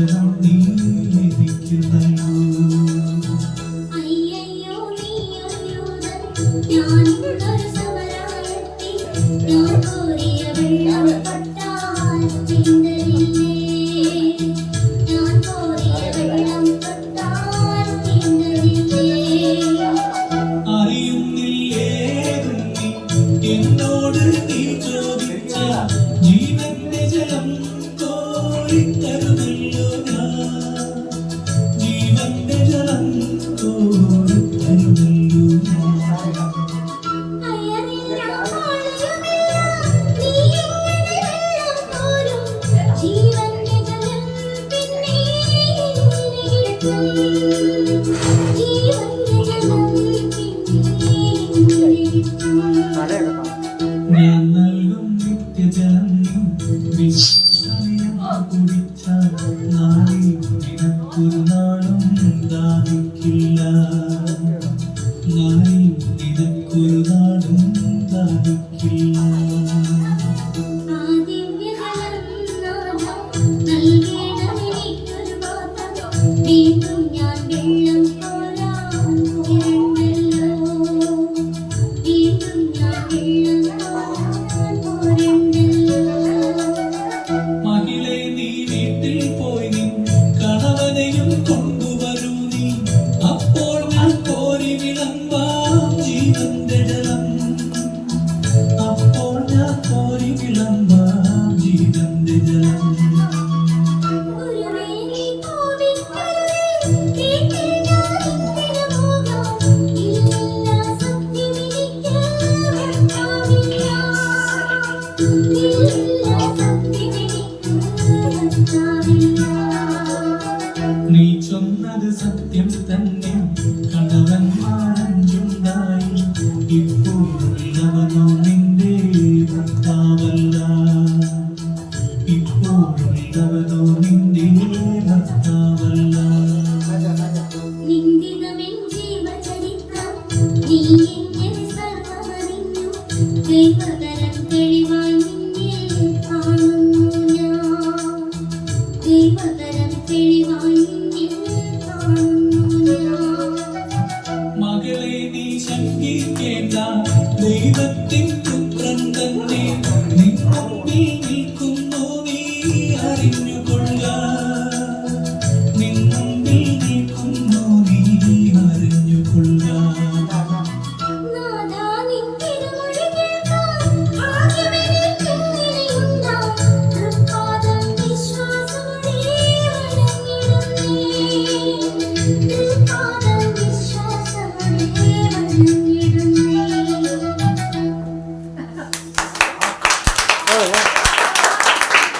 അക്ഷരം നീ ലഭിക്കുന്നല്ലോ. അയ്യയ്യോ നീയൊരുതൻ ഞാനിന്നൊരു സമരായത്തി ഞാൻ കോരിയ വെള്ളം തൊട്ടാൽ തിന്നലില്ലേ ഞാൻ കോരിയ വെള്ളം തൊട്ടാൽ തിന്നലില്ലേ അറിയുന്നില്ലേതും നീ എന്നോട് നീ ചോദിച്ച ജീവന്റെ ജലം കോരിത്തരുമല്ലോ ഞാൻ ജീവന്റെ ജലം കോരിത്തരുമല്ലോ ഞാൻ. അയ്യനില്ല പാളിയുമില്ല നീ എങ്ങനെ വെള്ളം കോരും ജീവന്റെ ജലം പിന്നെ എങ്ങനെ കിട്ടും ജീവന്റെ ജലം പിന്നെ എങ്ങനെ കിട്ടും ഞാൻ നൽകും നിത്യജലം വിശ്വാസമയം കുടിച്ചാൽ നാളെ നിനക്കൊരു നാളും ദാഹിക്കില്ല നാളെ നിനക്കൊരു നാളും ദാഹിക്കില്ല. ആ ദിവ്യജലം നാഥ നൽകേണമെനിക്കൊരു പാത്രം വീണ്ടും ഞാൻ വെള്ളം കോരാൻ പോരണ്ടല്ലോ വീണ്ടും ഞാൻ വെള്ളം കോരാൻ പോരണ്ടല്ലോ മഹിളെ നീ വീട്ടിൽ പോയി നീ കണവനെയും കൊണ്ടുവരൂ നീ അപ്പോൾ ഞാൻ കോരി വിളമ്പാം ജീവന്റെ ജലം അപ്പോൾ ഞാൻ കോരി വിളമ്പാം ജീവന്റെ ജലം. ഗുരുവേ നീ കോപിക്കരുതേ കേട്ടിൽ ഞാൻ ഇങ്ങനെ പോകാം ഇല്ല സത്യമെനിക്ക് ഭർത്താവില്ല ഇല്ല സത്യമെനിക്ക് ഭർത്താവില്ല നീ ചൊന്നത് സത്യം തന്നെ കണവന്മാരഞ്ചുണ്ടായി ഇപ്പോഴുള്ളവനോ നിന്റെ ഭർത്താവല്ല ഇപ്പോഴുള്ളവനോ നിന്റെ ഭർത്താവല്ല. നിന്ദിതമെൻ ജീവചരിത്രം നീ എങ്ങനെ സർവമറിഞ്ഞു ദൈവകരം തെളിവായി നിന്നിൽ കാണുന്നു ഞാൻ ദൈവകരം തെളിവായി നിന്നിൽ കാണുന്നു ഞാൻ മകളെ നീ ശങ്കിക്കേണ്ട ദൈവത്തിൻ